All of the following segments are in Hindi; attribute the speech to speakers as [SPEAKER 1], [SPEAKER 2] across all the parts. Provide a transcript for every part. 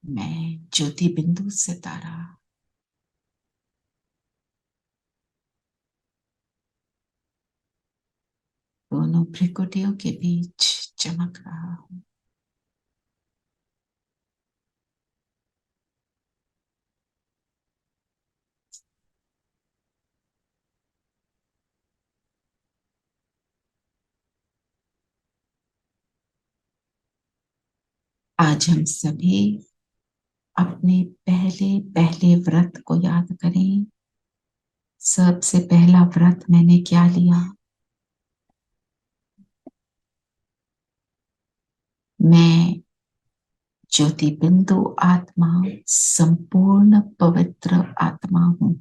[SPEAKER 1] मैं ज्योति बिंदु सितारा दोनों भ्रिकुटियों के बीच चमक रहा हूं। आज हम सभी अपने पहले पहले व्रत को याद करें। सबसे पहला व्रत मैंने क्या लिया? मैं ज्योति बिंदु आत्मा, संपूर्ण पवित्र आत्मा हूं।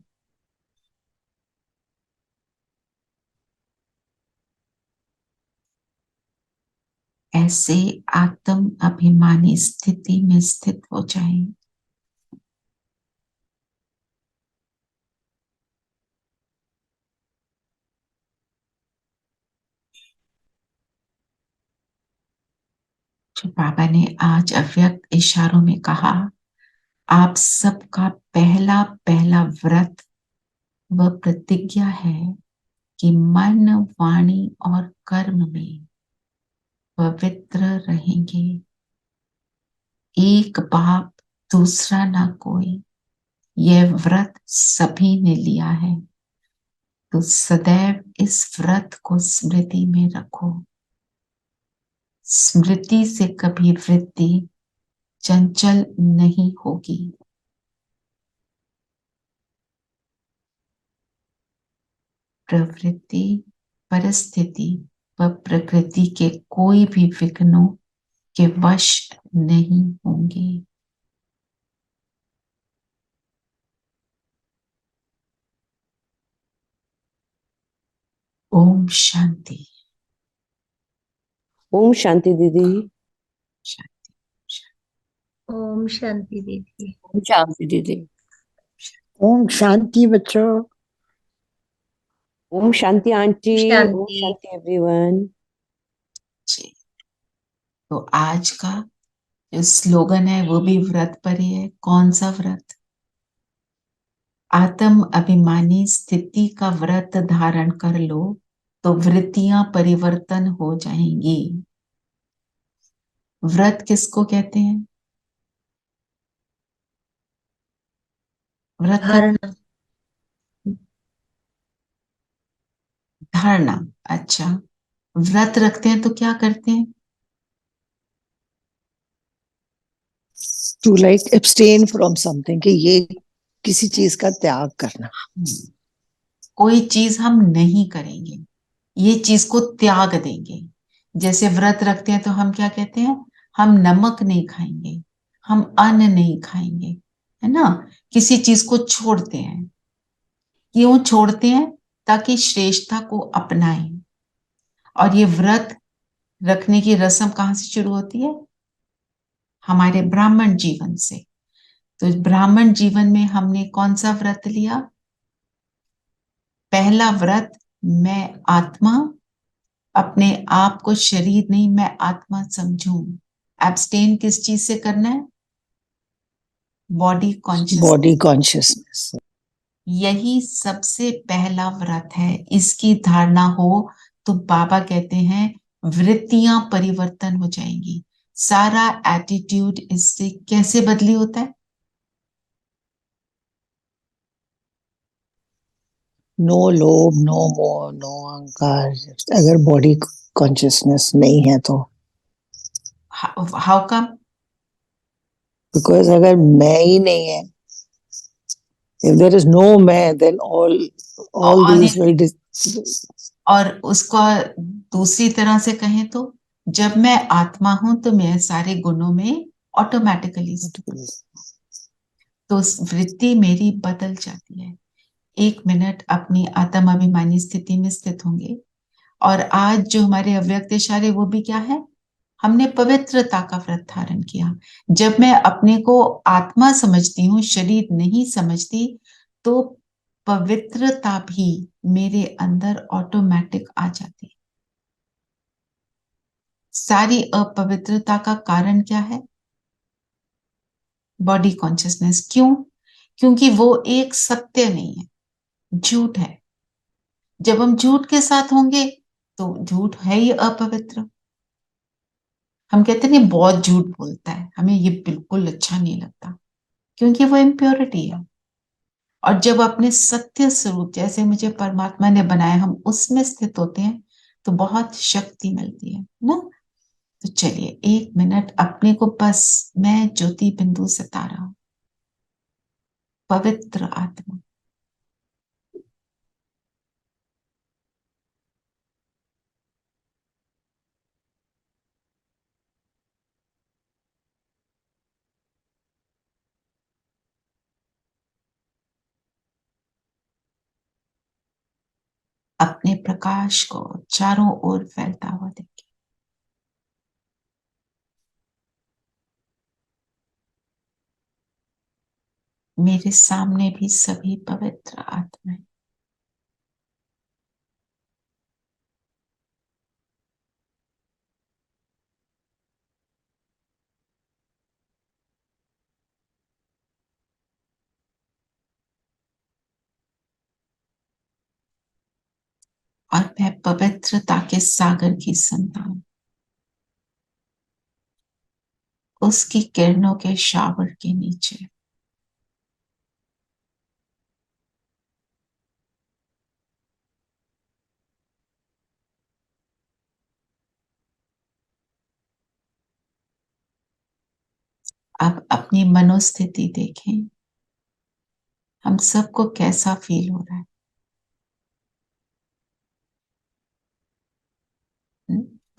[SPEAKER 1] ऐसे आत्म अभिमानी स्थिति में स्थित हो जाएं। जो बाबा ने आज अव्यक्त इशारों में कहा, आप सबका पहला पहला व्रत व प्रतिज्ञा है कि मन, वाणी और कर्म में पवित्र रहेंगे। एक बाप दूसरा ना कोई, यह व्रत सभी ने लिया है, तो सदैव इस व्रत को स्मृति में रखो। स्मृति से कभी वृत्ति चंचल नहीं होगी। प्रवृत्ति, परिस्थिति व प्रकृति के कोई भी विघ्नों के वश नहीं होंगे। ओम शांति।
[SPEAKER 2] ओम शांति दीदी।
[SPEAKER 1] शांति।
[SPEAKER 3] ओम शांति दीदी।
[SPEAKER 2] ओम शांति दीदी।
[SPEAKER 4] ओम शांति बच्चों।
[SPEAKER 2] ओम शांति आंटी।
[SPEAKER 3] शांति।
[SPEAKER 2] ओम शांति एवरीवन।
[SPEAKER 1] जी, तो आज का जो स्लोगन है वो भी व्रत पर ही है। कौन सा व्रत? आत्म अभिमानी स्थिति का व्रत धारण कर लो तो वृत्तियां परिवर्तन हो जाएंगी। व्रत किसको कहते हैं? व्रत का
[SPEAKER 3] धारणा।
[SPEAKER 1] धारणा। अच्छा, व्रत रखते हैं तो क्या करते हैं?
[SPEAKER 4] To like abstain from something, कि ये किसी चीज का त्याग करना।
[SPEAKER 1] कोई चीज हम नहीं करेंगे, ये चीज को त्याग देंगे। जैसे व्रत रखते हैं तो हम क्या कहते हैं? हम नमक नहीं खाएंगे, हम अन्न नहीं खाएंगे, है ना? किसी चीज को छोड़ते हैं। क्यों छोड़ते हैं? ताकि श्रेष्ठता को अपनाएं। और ये व्रत रखने की रस्म कहां से शुरू होती है? हमारे ब्राह्मण जीवन से। तो इस ब्राह्मण जीवन में हमने कौन सा व्रत लिया? पहला व्रत, मैं आत्मा, अपने आप को शरीर नहीं मैं आत्मा समझूं। एब्सटेन किस चीज से करना है? Body conscious.
[SPEAKER 4] Body consciousness.
[SPEAKER 1] यही सबसे पहला व्रत है। इसकी धारणा हो तो बाबा कहते हैं वृत्तियां परिवर्तन हो जाएंगी। सारा एटीट्यूड इससे कैसे बदली होता है?
[SPEAKER 4] नो लोभ, नो मोह, नो अहंकार। अगर बॉडी कॉन्शियसनेस नहीं है तो,
[SPEAKER 1] हाउ कम?
[SPEAKER 4] बिकॉज अगर मैं ही नहीं है, if there is no मैं, then all these will
[SPEAKER 1] और उसको दूसरी तरह से कहें तो, जब मैं आत्मा हूं तो मैं सारे गुणों में ऑटोमेटिकली, तो वृत्ति मेरी बदल जाती है। 1 मिनट अपनी आत्म अभिमानी स्थिति में स्थित होंगे। और आज जो हमारे अव्यक्त इशारे वो भी क्या है? हमने पवित्रता का व्रत धारण किया। जब मैं अपने को आत्मा समझती हूँ, शरीर नहीं समझती, तो पवित्रता भी मेरे अंदर ऑटोमेटिक आ जाती है। सारी अपवित्रता का कारण क्या है? Body consciousness. क्यों? क्योंकि वो एक सत्य नहीं है, झूठ है। जब हम झूठ के साथ होंगे तो झूठ है ही अपवित्र। हम कहते नहीं बहुत झूठ बोलता है, हमें ये बिल्कुल अच्छा नहीं लगता, क्योंकि वो इम्प्योरिटी है। और जब अपने सत्य स्वरूप जैसे मुझे परमात्मा ने बनाया हम उसमें स्थित होते हैं तो बहुत शक्ति मिलती है ना। तो चलिए 1 मिनट अपने को बस मैं ज्योति बिंदु सितारा, पवित्र आत्मा, अपने प्रकाश को चारों ओर फैलता हुआ देखिए। मेरे सामने भी सभी पवित्र आत्माएं, और मैं पवित्रता के सागर की संतान, उसकी किरणों के शावर के नीचे अब अपनी मनोस्थिति देखें। हम सबको कैसा फील हो रहा है?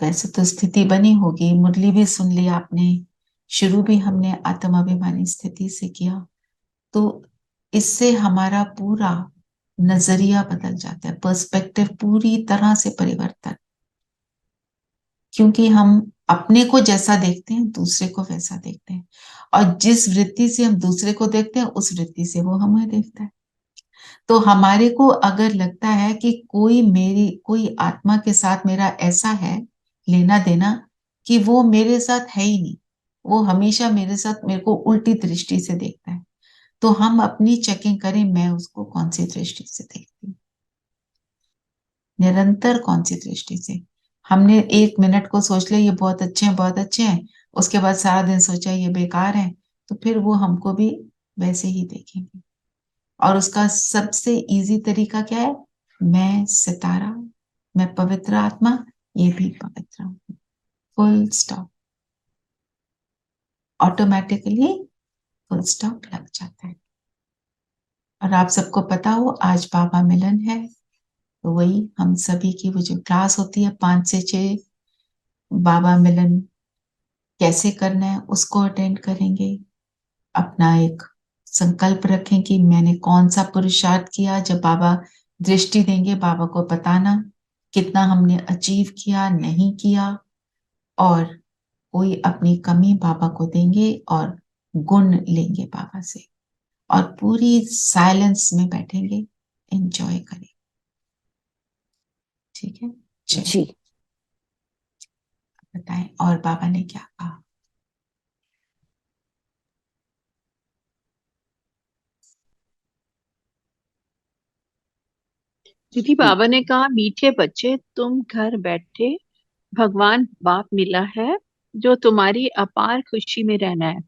[SPEAKER 1] वैसे तो स्थिति बनी होगी, मुरली भी सुन ली आपने, शुरू भी हमने आत्माभिमानी स्थिति से किया। तो इससे हमारा पूरा नजरिया बदल जाता है, पर्सपेक्टिव पूरी तरह से परिवर्तन। क्योंकि हम अपने को जैसा देखते हैं दूसरे को वैसा देखते हैं, और जिस वृत्ति से हम दूसरे को देखते हैं उस वृत्ति से वो हमें देखता है। तो हमारे को अगर लगता है कि कोई आत्मा के साथ मेरा ऐसा है लेना देना कि वो मेरे साथ है ही नहीं, वो हमेशा मेरे को उल्टी दृष्टि से देखता है, तो हम अपनी चेकिंग करें, मैं उसको कौन सी दृष्टि से देखती हूँ, निरंतर कौन सी दृष्टि से। हमने 1 मिनट को सोच लिया ये बहुत अच्छे हैं बहुत अच्छे हैं, उसके बाद सारा दिन सोचा ये बेकार है, तो फिर वो हमको भी वैसे ही देखेंगे। और उसका सबसे इजी तरीका क्या है? मैं सितारा, मैं पवित्र आत्मा, ये भी पवित्र, full stop. Automatically full stop लग जाता है। और आप सबको पता हो आज बाबा मिलन है, तो वही हम सभी की वो जो क्लास होती है 5 से 6, बाबा मिलन कैसे करना है उसको अटेंड करेंगे। अपना एक संकल्प रखें कि मैंने कौन सा पुरुषार्थ किया, जब बाबा दृष्टि देंगे बाबा को बताना कितना हमने अचीव किया नहीं किया, और कोई अपनी कमी बाबा को देंगे और गुण लेंगे बाबा से, और पूरी साइलेंस में बैठेंगे, एंजॉय करें। ठीक है, चलिए
[SPEAKER 2] जी।
[SPEAKER 1] बताएं और बाबा ने क्या कहा।
[SPEAKER 5] दीदी बाबा ने कहा, मीठे बच्चे तुम घर बैठे भगवान बाप मिला है जो तुम्हारी अपार खुशी में रहना है,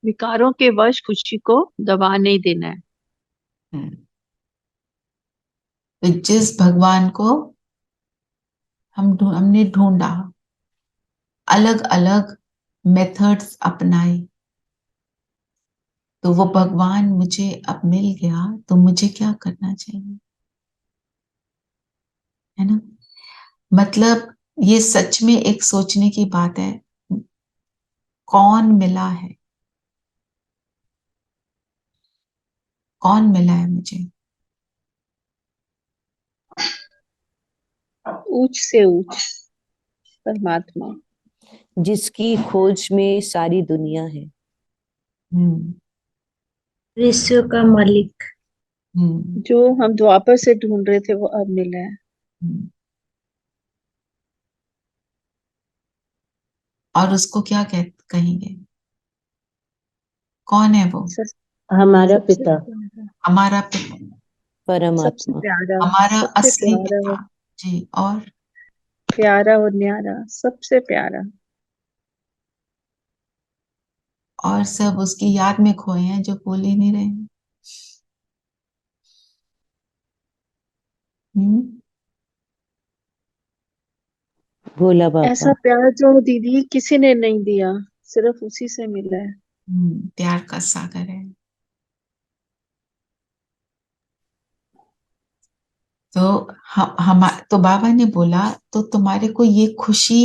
[SPEAKER 5] विकारों के वश खुशी को दबा नहीं देना है।
[SPEAKER 1] तो जिस भगवान को हमने ढूंढा, अलग अलग मेथड्स अपनाए, तो वो भगवान मुझे अब मिल गया, तो मुझे क्या करना चाहिए, है ना। मतलब ये सच में एक सोचने की बात है, कौन मिला है, कौन मिला है मुझे।
[SPEAKER 5] ऊंच से ऊंच परमात्मा,
[SPEAKER 2] जिसकी खोज में सारी दुनिया है।
[SPEAKER 1] हम्म
[SPEAKER 3] विश्व का मालिक।
[SPEAKER 1] हम्म
[SPEAKER 5] जो हम द्वापर से ढूंढ रहे थे वो अब मिला है।
[SPEAKER 1] हम्म। और उसको क्या कहेंगे? कौन है वो?
[SPEAKER 2] हमारा
[SPEAKER 5] सबसे
[SPEAKER 2] पिता,
[SPEAKER 5] प्यारा,
[SPEAKER 1] हमारा पिता,
[SPEAKER 5] सबसे
[SPEAKER 2] परमात्मा,
[SPEAKER 5] प्यारा,
[SPEAKER 1] हमारा
[SPEAKER 5] सबसे
[SPEAKER 1] असली
[SPEAKER 5] प्यारा
[SPEAKER 1] पिता
[SPEAKER 5] और
[SPEAKER 1] जी। और
[SPEAKER 5] प्यारा और न्यारा, सबसे प्यारा।
[SPEAKER 1] और सब उसकी याद में खोए हैं जो बोल ही नहीं रहे हैं। हम्म।
[SPEAKER 2] भोला बाबा,
[SPEAKER 5] ऐसा प्यार जो दीदी किसी ने नहीं दिया, सिर्फ उसी से मिला है।
[SPEAKER 1] प्यार का सागर है। तो हम तो बाबा ने बोला तो तुम्हारे को ये खुशी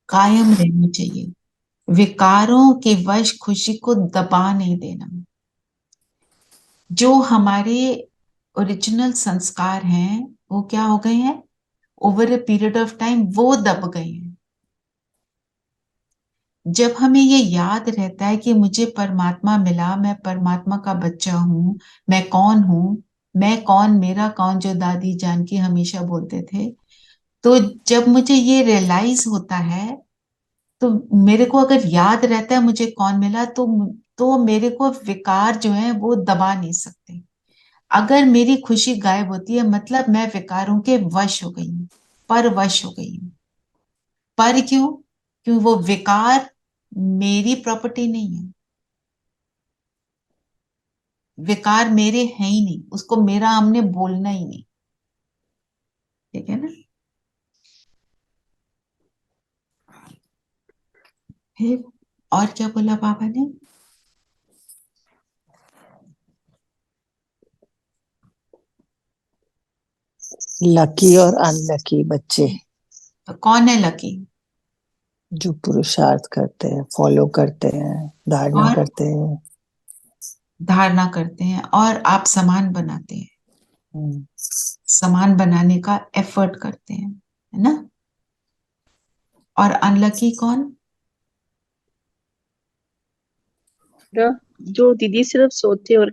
[SPEAKER 1] कायम रहनी चाहिए, विकारों के वश खुशी को दबा नहीं देना। जो हमारे ओरिजिनल संस्कार हैं वो क्या हो गए हैं, over a period of time वो दब गए हैं। जब हमें ये याद रहता है कि मुझे परमात्मा मिला, मैं परमात्मा का बच्चा हूं, मैं कौन हूं, मैं कौन मेरा कौन, जो दादी जानकी हमेशा बोलते थे, तो जब मुझे ये रियलाइज होता है, तो मेरे को अगर याद रहता है मुझे कौन मिला, तो मेरे को विकार जो है वो दबा नहीं सकते। अगर मेरी खुशी गायब होती है मतलब मैं विकारों के वश हो गई हूँ, पर वश हो गई हूँ। पर क्यों? क्यों वो विकार मेरी प्रॉपर्टी नहीं है, विकार मेरे हैं ही नहीं, उसको मेरा हमने बोलना ही नहीं। ठीक है ना? फिर और क्या बोला बाबा ने?
[SPEAKER 4] लकी और अनलकी बच्चे,
[SPEAKER 1] तो कौन है लकी?
[SPEAKER 4] जो पुरुषार्थ करते हैं, फॉलो करते हैं, धारणा
[SPEAKER 1] और
[SPEAKER 4] करते हैं।
[SPEAKER 1] धारणा करते हैं और आप समान बनाते हैं,
[SPEAKER 4] हम्म,
[SPEAKER 1] समान बनाने का एफर्ट करते हैं, है ना? और अनलकी कौन?
[SPEAKER 5] जो दीदी सिर्फ सोते और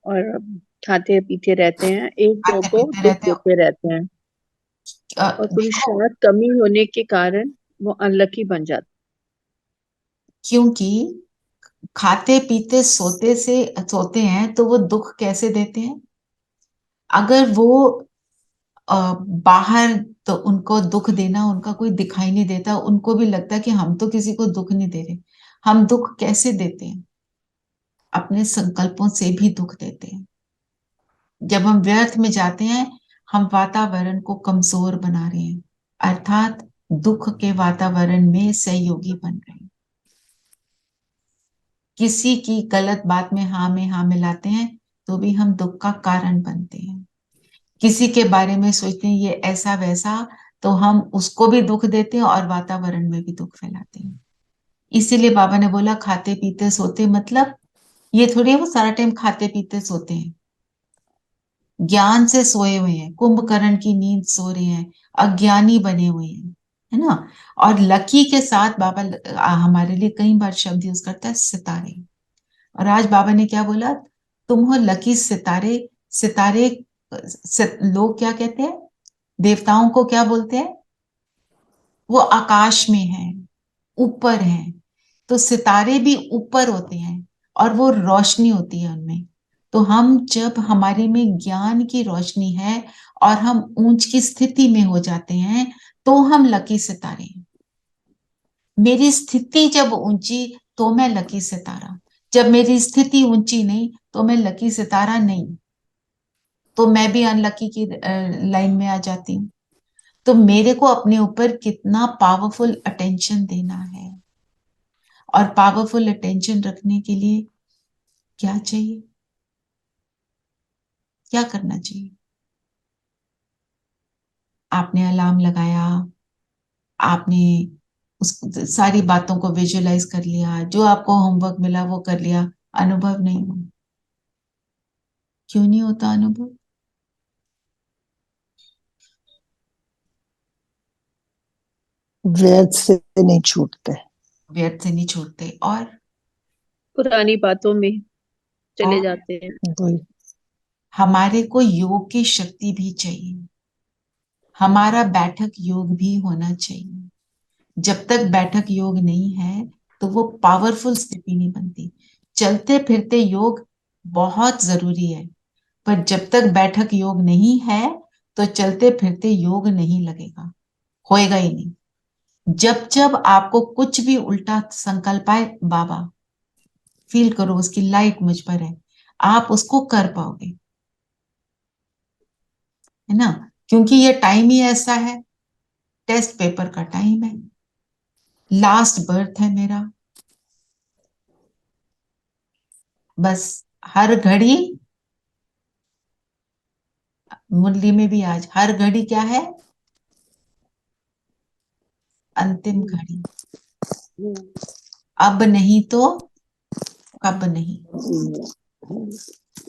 [SPEAKER 5] और खाते पीते रहते हैं, एक दो
[SPEAKER 1] खाते
[SPEAKER 5] को
[SPEAKER 1] पीते
[SPEAKER 5] दुख
[SPEAKER 1] रहते हो।
[SPEAKER 5] देते रहते हैं, और
[SPEAKER 1] देखो,
[SPEAKER 5] पुरुषार्थ कमी होने के कारण वो अनलकी बन जाते
[SPEAKER 1] क्योंकि खाते पीते सोते हैं तो वो दुख कैसे देते हैं? अगर वो बाहर, तो उनको दुख देना उनका कोई दिखाई नहीं देता, उनको भी लगता है कि हम तो किसी को दुख नहीं दे रहे। हम दुख कैसे देते हैं? अपने संकल्पों से भी दुख देते हैं। जब हम व्यर्थ में जाते हैं, हम वातावरण को कमजोर बना रहे हैं, अर्थात दुख के वातावरण में सहयोगी बन रहे हैं। किसी की गलत बात में हाँ मिलाते हैं तो भी हम दुख का कारण बनते हैं। किसी के बारे में सोचते हैं ये ऐसा वैसा, तो हम उसको भी दुख देते हैं और वातावरण में भी दुख फैलाते हैं। इसीलिए बाबा ने बोला खाते पीते सोते, मतलब ये थोड़ी है वो सारा टाइम खाते पीते सोते हैं। ज्ञान से सोए हुए हैं, कुंभकर्ण की नींद सो रहे हैं, अज्ञानी बने हुए हैं, है ना? और लकी के साथ बाबा हमारे लिए कई बार शब्द यूज करता है, सितारे। और आज बाबा ने क्या बोला? तुम हो लकी सितारे। सितारे लोग क्या कहते हैं, देवताओं को क्या बोलते हैं? वो आकाश में है, ऊपर है। तो सितारे भी ऊपर होते हैं और वो रोशनी होती है उनमें। तो हम जब हमारे में ज्ञान की रोशनी है और हम ऊंच की स्थिति में हो जाते हैं, तो हम लकी सितारे हैं। मेरी स्थिति जब ऊंची तो मैं लकी सितारा, जब मेरी स्थिति ऊंची नहीं तो मैं लकी सितारा नहीं, तो मैं भी अनलकी की लाइन में आ जाती हूँ। तो मेरे को अपने ऊपर कितना पावरफुल अटेंशन देना है, और पावरफुल अटेंशन रखने के लिए क्या चाहिए, क्या करना चाहिए? आपने अलार्म लगाया, आपने उस सारी बातों को विजुअलाइज कर लिया, जो आपको होमवर्क मिला वो कर लिया, अनुभव नहीं हुआ। क्यों नहीं होता अनुभव?
[SPEAKER 4] व्यर्थ से नहीं छूटते।
[SPEAKER 1] व्यर्थ से नहीं छूटते।
[SPEAKER 5] पुरानी बातों में चले
[SPEAKER 1] और
[SPEAKER 5] जाते हैं।
[SPEAKER 4] वही
[SPEAKER 1] हमारे को योग की शक्ति भी चाहिए, हमारा बैठक योग भी होना चाहिए। जब तक बैठक योग नहीं है तो वो पावरफुल स्थिति नहीं बनती। चलते फिरते योग बहुत जरूरी है, पर जब तक बैठक योग नहीं है तो चलते फिरते योग नहीं लगेगा, होएगा ही नहीं। जब जब आपको कुछ भी उल्टा संकल्प आए, बाबा फील करो उसकी लाइट मुझ पर है, आप उसको कर पाओगे, है ना। क्योंकि ये टाइम ही ऐसा है, टेस्ट पेपर का टाइम है, लास्ट बर्थ है मेरा। बस हर घड़ी, मुरली में भी आज हर घड़ी क्या है, अंतिम घड़ी। अब नहीं तो कब नहीं,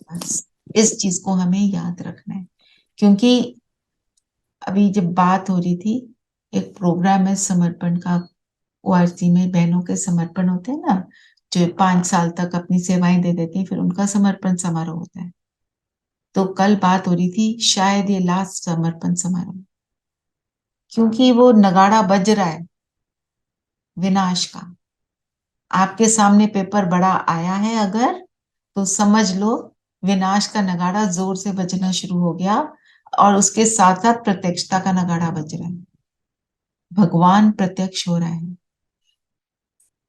[SPEAKER 1] बस इस चीज को हमें याद रखना है। क्योंकि अभी जब बात हो रही थी, एक प्रोग्राम है समर्पण का, ओआरसी में बहनों के समर्पण होते हैं ना, जो 5 साल तक अपनी सेवाएं दे देती हैं, फिर उनका समर्पण समारोह होता है। तो कल बात हो रही थी, शायद ये लास्ट समर्पण समारोह, क्योंकि वो नगाड़ा बज रहा है विनाश का। आपके सामने पेपर बड़ा आया है अगर, तो समझ लो विनाश का नगाड़ा जोर से बजना शुरू हो गया, और उसके साथ साथ प्रत्यक्षता का नगाड़ा बज रहा है। भगवान प्रत्यक्ष हो रहा है।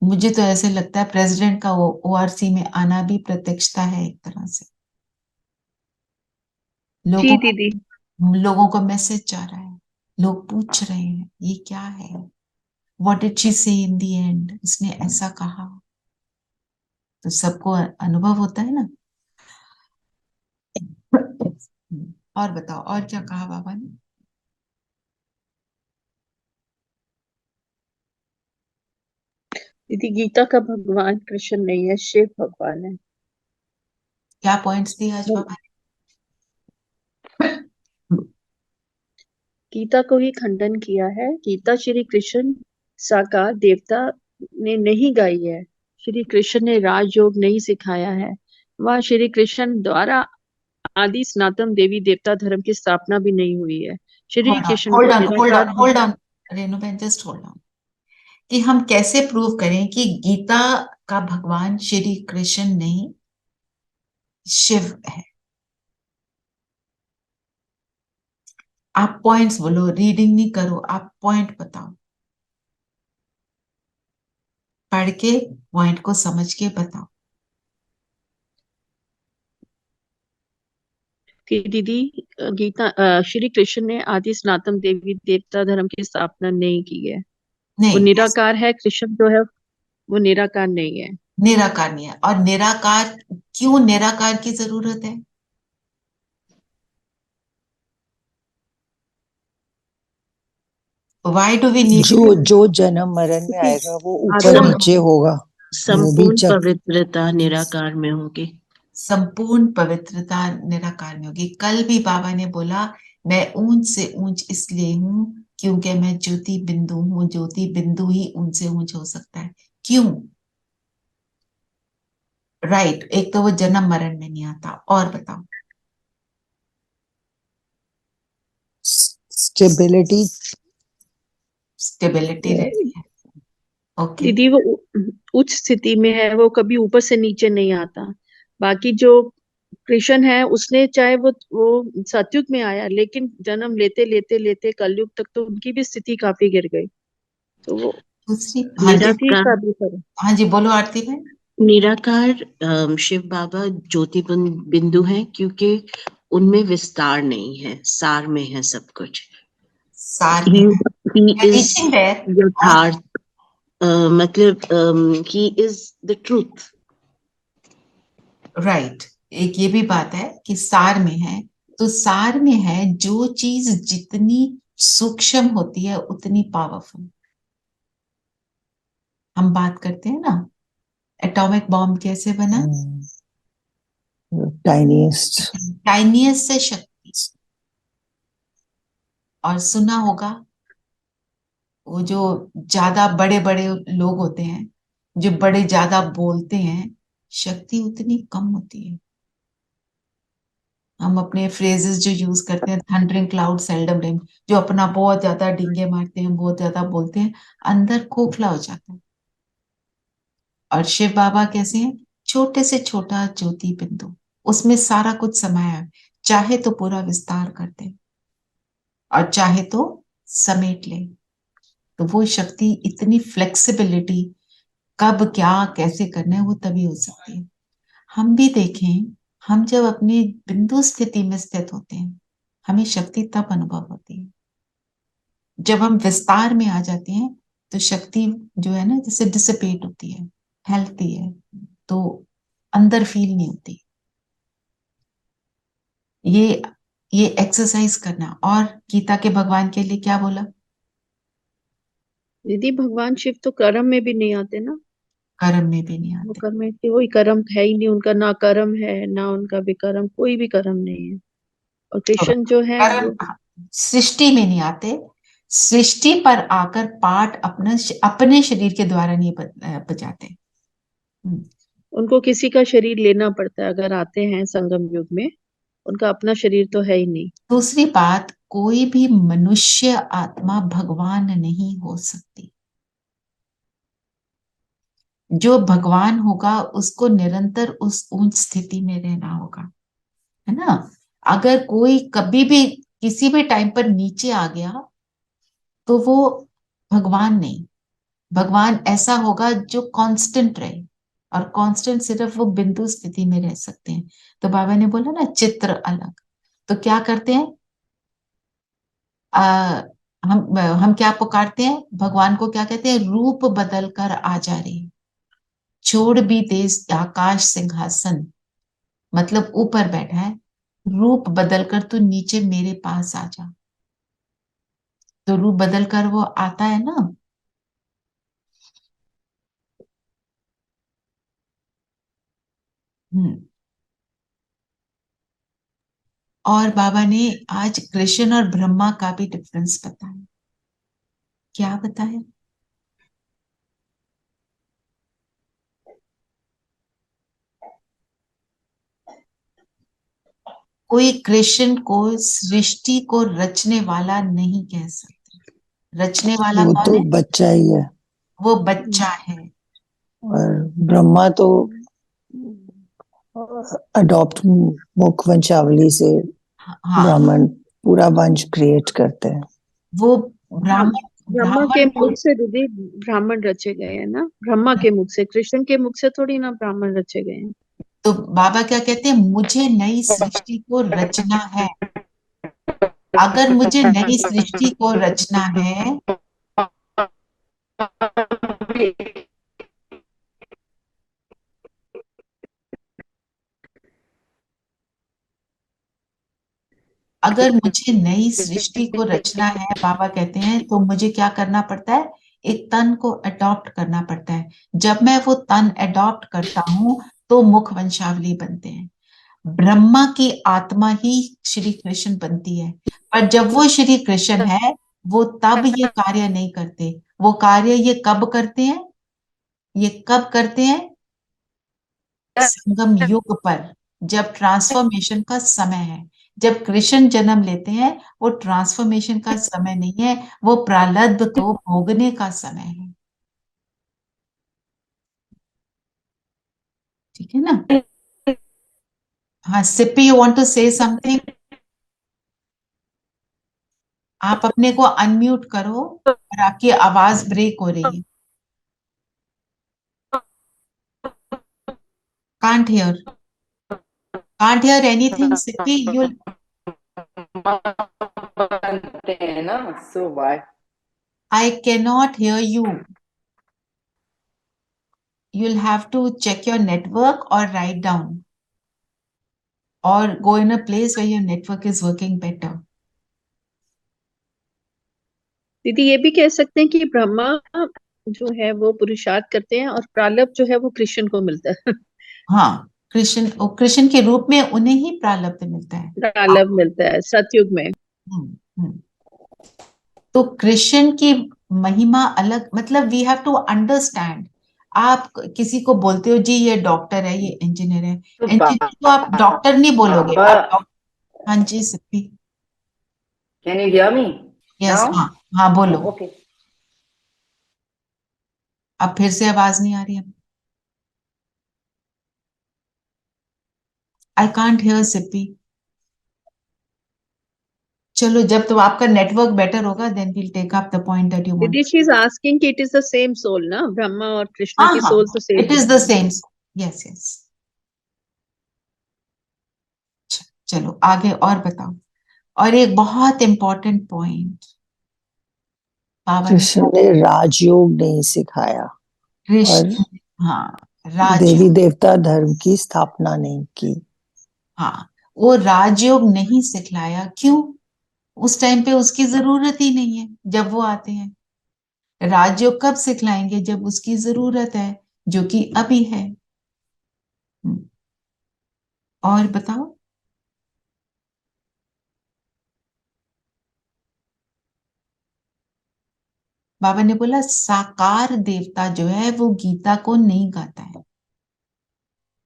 [SPEAKER 1] मुझे तो ऐसे लगता है प्रेसिडेंट का ओआरसी में आना भी प्रत्यक्षता है एक तरह से।
[SPEAKER 5] जी
[SPEAKER 1] लोगों
[SPEAKER 5] दीदी।
[SPEAKER 1] लोगों को मैसेज जा रहा है, लोग पूछ रहे हैं ये क्या है, व्हाट डिड शी से इन द एंड, उसने ऐसा कहा। तो सबको अनुभव होता है ना। और बताओ, और क्या कहा बाबा ने?
[SPEAKER 5] दीदी गीता का भगवान कृष्ण नहीं है, शिव भगवान है।
[SPEAKER 1] क्या पॉइंट्स दिए आज बाबा ने?
[SPEAKER 5] गीता को ही खंडन किया है। गीता श्री कृष्ण साकार देवता ने नहीं गाई है। श्री कृष्ण ने राजयोग नहीं सिखाया है। वह श्री कृष्ण द्वारा आदि सनातन देवी देवता धर्म की स्थापना भी नहीं हुई है। श्री कृष्ण को
[SPEAKER 1] होल्ड ऑन होल्ड
[SPEAKER 5] निराकार
[SPEAKER 1] ऑन होल्ड ऑन, रेणु बहन जस्ट होल्ड ऑन। कि हम कैसे प्रूव करें कि गीता का भगवान श्री कृष्ण नहीं शिव है? आप पॉइंट्स बोलो, रीडिंग नहीं करो, आप पॉइंट बताओ, पढ़ के पॉइंट को समझ के बताओ।
[SPEAKER 5] कि दीदी गीता श्री कृष्ण ने आदि सनातन देवी देवता धर्म की स्थापना नहीं की है। वो
[SPEAKER 1] नहीं,
[SPEAKER 5] निराकार है। कृष्ण जो है वो निराकार नहीं है।
[SPEAKER 1] निराकार नहीं है। और निराकार, क्यों निराकार की जरूरत है? Why do we need?
[SPEAKER 4] जो जो जन्म मरण में आएगा वो ऊपर
[SPEAKER 5] आत्मा
[SPEAKER 4] नीचे होगा, वो भी
[SPEAKER 2] संपूर्ण पवित्रता निराकार में होगी।
[SPEAKER 1] संपूर्ण पवित्रता निराकार में होगी। कल भी बाबा ने बोला, मैं ऊंच से ऊंच इसलिए हूं क्योंकि मैं ज्योति बिंदु हूं, ज्योति बिंदु ही ऊंच से ऊंच हो सकता है। क्यों? राइट, एक तो वो जन्म मरण में नहीं आता। और बताओ।
[SPEAKER 4] स्टेबिलिटी।
[SPEAKER 1] स्टेबिलिटी रहती है। ओके।
[SPEAKER 5] दीदी वो उच्च स्थिति में है। वो कभी ऊपर से नीचे नहीं आता। बाकी जो कृष्ण है उसने चाहे वो सतयुग में आया, लेकिन जन्म लेते लेते लेते कलयुग तक तो उनकी भी स्थिति काफी गिर गई। तो वो
[SPEAKER 1] दूसरी, हाँ जी,
[SPEAKER 5] स्थिति
[SPEAKER 2] निराकार
[SPEAKER 5] का भी फर्क।
[SPEAKER 1] हाँ जी बोलो आरती बहन।
[SPEAKER 2] निराकार शिव बाबा ज्योति बिंदु हैं, क्योंकि उनमें विस्तार नहीं है, सार में है सब कुछ।
[SPEAKER 1] सार में
[SPEAKER 2] ही
[SPEAKER 1] है,
[SPEAKER 2] इज
[SPEAKER 1] रीचिंग देयर। और
[SPEAKER 2] यथार्थ, मतलब he is the truth.
[SPEAKER 1] Right, एक ये भी बात है कि सार में है। तो सार में है, जो चीज जितनी सूक्ष्म होती है उतनी पावरफुल। हम बात करते हैं ना, एटॉमिक बॉम्ब कैसे बना?
[SPEAKER 4] टाइनीस्ट।
[SPEAKER 1] टाइनियस्ट से शक्ति। और सुना होगा, वो जो ज्यादा बड़े बड़े लोग होते हैं, जो बड़े ज्यादा बोलते हैं, शक्ति उतनी कम होती है। हम अपने फ्रेजेस जो यूज करते हैं, थंडरिंग क्लाउड सेल्डम रेन, जो अपना बहुत ज्यादा डींगे मारते हैं, बहुत ज्यादा बोलते हैं, अंदर खोखला हो जाता है। और शिव बाबा कैसे हैं? छोटे से छोटा ज्योति बिंदु, उसमें सारा कुछ समाया है। चाहे तो पूरा विस्तार कर दे और चाहे तो समेट ले। तो वो शक्ति, इतनी फ्लेक्सिबिलिटी, कब क्या कैसे करना है वो तभी हो सकती है। हम भी देखें, हम जब अपनी बिंदु स्थिति में स्थित होते हैं, हमें शक्ति तब अनुभव होती है। जब हम विस्तार में आ जाते हैं तो शक्ति जो है ना, जैसे डिसिपेट होती है, फैलती है, तो अंदर फील नहीं होती। ये ये एक्सरसाइज करना। और गीता के भगवान के लिए क्या बोला?
[SPEAKER 5] दीदी भगवान शिव तो कर्म में भी नहीं आते ना,
[SPEAKER 1] कर्म में भी नहीं
[SPEAKER 5] वो
[SPEAKER 1] आते।
[SPEAKER 5] कर्म में कोई कर्म है ही नहीं उनका, ना कर्म है ना उनका विकर्म, कोई भी कर्म नहीं है। और
[SPEAKER 1] तो
[SPEAKER 5] कृष्ण जो है
[SPEAKER 1] कर्म
[SPEAKER 5] वो
[SPEAKER 1] सृष्टि में नहीं आते, सृष्टि पर आकर पाठ अपने शरीर के द्वारा नहीं बजाते।
[SPEAKER 5] उनको किसी का शरीर लेना पड़ता है अगर आते हैं संगम युग में, उनका अपना शरीर तो है ही नहीं।
[SPEAKER 1] दूसरी बात, कोई भी मनुष्य आत्मा भगवान नहीं हो सकती। जो भगवान होगा उसको निरंतर उन स्थिति में रहना होगा, है ना। अगर कोई कभी भी किसी भी टाइम पर नीचे आ गया तो वो भगवान नहीं। भगवान ऐसा होगा जो कांस्टेंट रहे, और कांस्टेंट सिर्फ वो बिंदु स्थिति में रह सकते हैं। तो बाबा ने बोला ना, चित्र अलग। तो क्या करते हैं, आ, हम क्या पुकारते हैं भगवान को? क्या कहते हैं? रूप बदल कर आ जा रही, छोड़ भी देश आकाश सिंहासन, मतलब ऊपर बैठा है, रूप बदल कर तू नीचे मेरे पास आ जा। तो रूप बदल कर वो आता है ना। हम्म। और बाबा ने आज कृष्ण और ब्रह्मा का भी डिफरेंस बताया। क्या बताया? कोई कृष्ण को सृष्टि को रचने वाला नहीं कह सकते। रचने वाला
[SPEAKER 4] वो
[SPEAKER 1] कौन
[SPEAKER 4] तो
[SPEAKER 1] है?
[SPEAKER 4] बच्चा ही है।
[SPEAKER 1] वो बच्चा है।
[SPEAKER 4] और ब्रह्मा तो अडॉप्ट मुख वंशावली से
[SPEAKER 1] हाँ,
[SPEAKER 4] ब्राह्मण पूरा वंश क्रिएट करते हैं।
[SPEAKER 1] वो
[SPEAKER 5] हाँ,
[SPEAKER 1] ब्राह्मण
[SPEAKER 5] ब्रह्मा के
[SPEAKER 1] ब्राह्मण को।
[SPEAKER 5] मुख से दीदी ब्राह्मण रचे गए हैं ना, ब्रह्मा के मुख से, कृष्ण के मुख से थोड़ी ना ब्राह्मण रचे गए हैं।
[SPEAKER 1] तो बाबा क्या कहते हैं? मुझे नई सृष्टि को रचना है। अगर मुझे नई सृष्टि को रचना है, अगर मुझे नई सृष्टि को रचना है, बाबा कहते हैं, तो मुझे क्या करना पड़ता है? एक तन को अडॉप्ट करना पड़ता है। जब मैं वो तन अडॉप्ट करता हूं तो मुख वंशावली बनते हैं। ब्रह्मा की आत्मा ही श्री कृष्ण बनती है। पर जब वो श्री कृष्ण है, वो तब ये कार्य नहीं करते। वो कार्य ये कब करते हैं? ये कब करते हैं? संगम युग पर, जब ट्रांसफॉर्मेशन का समय है। जब कृष्ण जन्म लेते हैं, वो ट्रांसफॉर्मेशन का समय नहीं है, वो प्रारब्ध को भोगने का समय है। ठीक है ना। हाँ Sippy, you want to say something? आप अपने को अनम्यूट करो, और आपकी आवाज ब्रेक हो रही है। Can't hear, can't hear anything Sippy, you.
[SPEAKER 6] बनते हैं ना, so why?
[SPEAKER 1] I can not here you. You'll have to check your network or write down, or go in a place where your network is working better.
[SPEAKER 5] दीदी ये भी कह सकते हैं कि ब्रह्मा जो है वो पुरुषार्थ करते हैं और प्रारब्ध जो है वो कृष्ण को मिलता है।
[SPEAKER 1] हाँ, कृष्ण के रूप में उन्हें ही प्रारब्ध मिलता है।
[SPEAKER 5] प्रारब्ध मिलता है सतयुग में।
[SPEAKER 1] हम्म, हम्म। तो कृष्ण की महिमा अलग, मतलब वी हैव टू अंडरस्टैंड। आप किसी को बोलते हो जी ये डॉक्टर है, ये इंजीनियर है,
[SPEAKER 6] तो
[SPEAKER 1] इंजीनियर को आप डॉक्टर नहीं बोलोगे,
[SPEAKER 6] बाबा,
[SPEAKER 1] आप हाँ जी Sippi.
[SPEAKER 6] Can you hear me
[SPEAKER 1] yes,
[SPEAKER 6] now?
[SPEAKER 1] हाँ हाँ बोलो।
[SPEAKER 6] ओके।
[SPEAKER 1] अब फिर से आवाज नहीं आ रही है। I can't hear Sippy. चलो जब तो आपका नेटवर्क बेटर होगा then we'll take up the point that you want.
[SPEAKER 5] दीदी शी इज आस्किंग कि it is the same soul ना, ब्रह्मा और कृष्णा
[SPEAKER 1] हाँ
[SPEAKER 5] की
[SPEAKER 1] हाँ,
[SPEAKER 5] सोल तो same
[SPEAKER 1] it is the same. Yes yes. चलो आगे और बताओ। और एक बहुत इंपॉर्टेंट पॉइंट बाबा ने
[SPEAKER 4] कृष्ण ने राजयोग नहीं सिखाया और
[SPEAKER 1] कृष्ण, हाँ राजयोग,
[SPEAKER 4] देवी देवता धर्म की स्थापना नहीं की।
[SPEAKER 1] हाँ वो राजयोग नहीं सिखलाया। क्यों? उस टाइम पे उसकी जरूरत ही नहीं है जब वो आते हैं। राजयोग कब सिखलाएंगे? जब उसकी जरूरत है, जो कि अभी है। और बताओ। बाबा ने बोला साकार देवता जो है वो गीता को नहीं गाता है।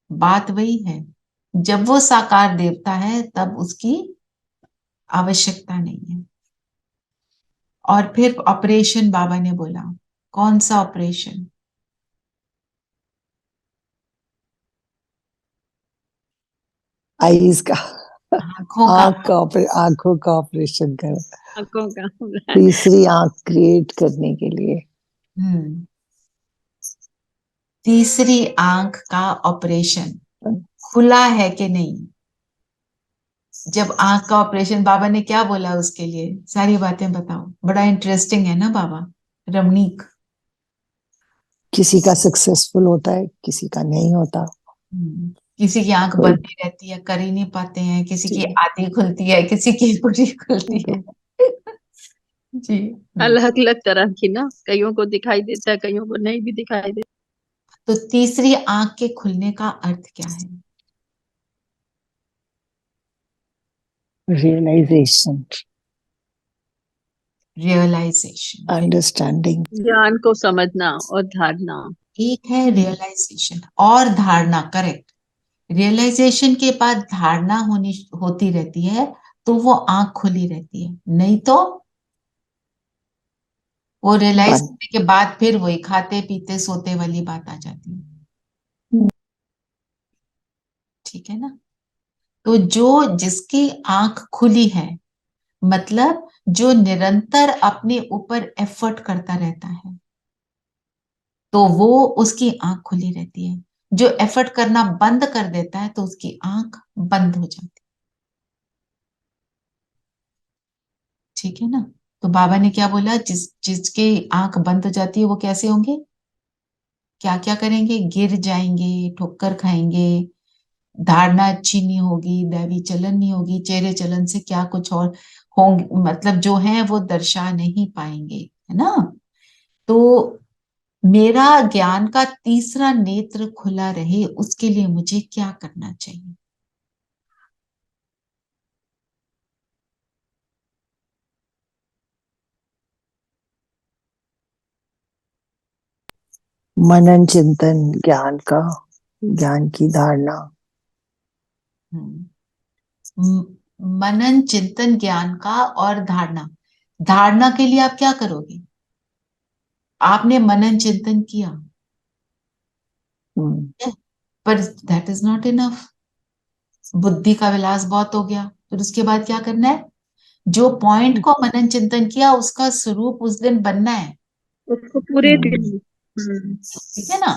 [SPEAKER 1] बात वही है, जब वो साकार देवता है तब उसकी आवश्यकता नहीं है। और फिर ऑपरेशन बाबा ने बोला, कौन सा ऑपरेशन?
[SPEAKER 4] आईज का,
[SPEAKER 1] आंखों का।
[SPEAKER 4] आंखों का ऑपरेशन कर,
[SPEAKER 5] आंखों का।
[SPEAKER 4] तीसरी आंख क्रिएट करने के लिए।
[SPEAKER 1] हम्म, तीसरी आंख का ऑपरेशन खुला है कि नहीं? जब आंख का ऑपरेशन, बाबा ने क्या बोला उसके लिए? सारी बातें बताओ। बड़ा इंटरेस्टिंग है ना बाबा, रमणीक।
[SPEAKER 4] किसी का सक्सेसफुल होता है, किसी का नहीं होता।
[SPEAKER 1] किसी की आंख
[SPEAKER 4] कोई
[SPEAKER 1] बंद ही रहती है, कर ही नहीं पाते हैं। किसी की आधी खुलती है, किसी की पूरी खुलती है। जी।
[SPEAKER 5] अलग अलग तरह की ना, कईयों को दिखाई देता है, कईयों को नहीं भी दिखाई देता।
[SPEAKER 1] तो तीसरी आंख के खुलने का अर्थ क्या है?
[SPEAKER 4] Realisation,
[SPEAKER 1] realisation.
[SPEAKER 4] अंडरस्टैंडिंग।
[SPEAKER 5] ज्ञान को समझना और धारणा।
[SPEAKER 1] एक है रियलाइजेशन और धारणा, करेक्ट। रियलाइजेशन के बाद धारणा होती रहती है, तो वो आंख खुली रहती है। नहीं तो वो रियलाइज करने के बाद फिर वही खाते पीते सोते वाली बात आ जाती है। ठीक है ना? तो जो जिसकी आंख खुली है, मतलब जो निरंतर अपने ऊपर एफर्ट करता रहता है, तो वो उसकी आंख खुली रहती है। जो एफर्ट करना बंद कर देता है तो उसकी आंख बंद हो जाती है। ठीक है ना? तो बाबा ने क्या बोला? जिसकी आंख बंद हो जाती है वो कैसे होंगे? क्या क्या करेंगे? गिर जाएंगे, ठोकर खाएंगे, धारणा अच्छी नहीं होगी, दैवी चलन नहीं होगी, चेहरे चलन से क्या कुछ और होंगे, मतलब जो है वो दर्शा नहीं पाएंगे, है ना? तो मेरा ज्ञान का तीसरा नेत्र खुला रहे, उसके लिए मुझे क्या करना चाहिए?
[SPEAKER 4] मनन चिंतन, ज्ञान का, ज्ञान की धारणा।
[SPEAKER 1] मनन चिंतन ज्ञान का और धारणा। धारणा के लिए आप क्या करोगे? आपने मनन चिंतन किया, पर दैट इज नॉट इनफ। बुद्धि का विलास बहुत हो गया। फिर उसके बाद क्या करना है? जो पॉइंट को मनन चिंतन किया उसका स्वरूप उस दिन बनना है।
[SPEAKER 5] उसको पूरे दिन।
[SPEAKER 1] ठीक है ना?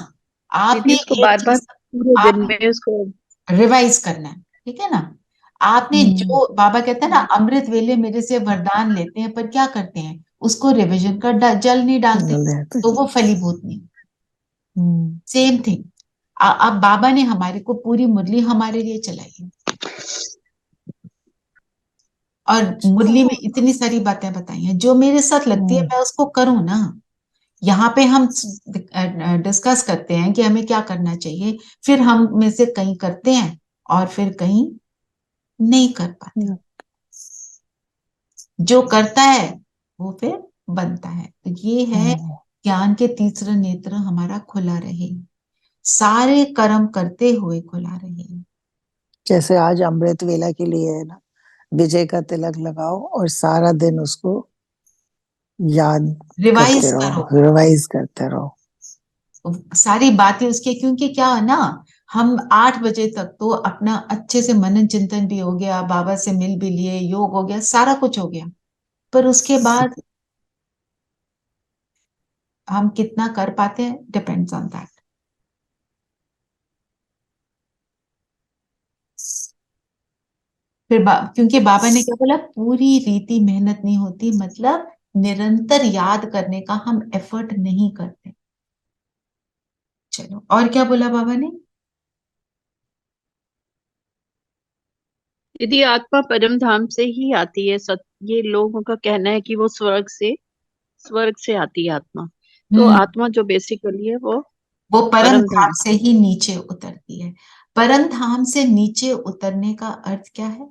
[SPEAKER 5] दीदी
[SPEAKER 1] आपने
[SPEAKER 5] उसको
[SPEAKER 1] एक
[SPEAKER 5] बार बार
[SPEAKER 1] चीज
[SPEAKER 5] पूरे दिन
[SPEAKER 1] आप
[SPEAKER 5] में उसको।
[SPEAKER 1] रिवाइज करना है। ठीक है ना? आपने जो बाबा कहते हैं ना, अमृत वेले मेरे से वरदान लेते हैं, पर क्या करते हैं? उसको रिविजन का जल नहीं डालते, तो वो फलीभूत नहीं। Same thing. अब बाबा ने हमारे को पूरी मुरली हमारे लिए चलाई है, और मुरली में इतनी सारी बातें बताई हैं। जो मेरे साथ लगती है मैं उसको करूं ना। यहाँ पे हम डिस्कस करते हैं कि हमें क्या करना चाहिए, फिर हम में से कहीं करते हैं और फिर कहीं नहीं कर पाते। जो करता है वो फिर बनता है। तो ये है ज्ञान के तीसरा नेत्र हमारा खुला रहे, सारे कर्म करते हुए खुला रहे।
[SPEAKER 4] जैसे आज अमृत वेला के लिए है ना, विजय का तिलक लगाओ और सारा दिन उसको याद
[SPEAKER 1] रिवाइज
[SPEAKER 4] करते
[SPEAKER 1] करो
[SPEAKER 4] रहो, रिवाइज करते रहो।
[SPEAKER 1] सारी बातें उसके, क्योंकि क्या है ना, हम 8 बजे तक तो अपना अच्छे से मनन चिंतन भी हो गया, बाबा से मिल भी लिए, योग हो गया, सारा कुछ हो गया, पर उसके बाद हम कितना कर पाते हैं डिपेंड्स ऑन दैट। फिर क्योंकि बाबा ने क्या बोला, पूरी रीति मेहनत नहीं होती, मतलब निरंतर याद करने का हम एफर्ट नहीं करते। चलो, और क्या बोला बाबा ने?
[SPEAKER 5] यदि आत्मा परम धाम से ही आती है, ये लोगों का कहना है कि वो स्वर्ग से आती है आत्मा। तो आत्मा जो बेसिकली है
[SPEAKER 1] वो परम
[SPEAKER 5] परम
[SPEAKER 1] धाम
[SPEAKER 5] धाम
[SPEAKER 1] से ही नीचे उतरती है। परम धाम से नीचे उतरने का अर्थ क्या है?